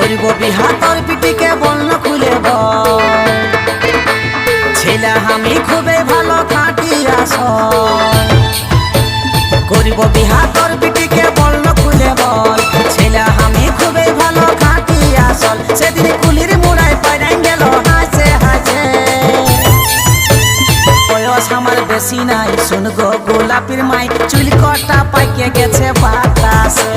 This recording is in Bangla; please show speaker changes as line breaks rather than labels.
করব বিহা তোর পিটিকে বলন খুলে বল ছেলে আমি খুবই ভালো খাটি আসল করব বিহা তোর পিটিকে বলন খুলে বল ছেলে আমি খুবই ভালো খাটি আসল সেদিন কুলির মুড়ায় পাইরাই গেল হাসে হাসে বয়স আমার বেশি নাই শুন গো গোলাপির মাই চুল কটা পাইকে গেছে বাতাসে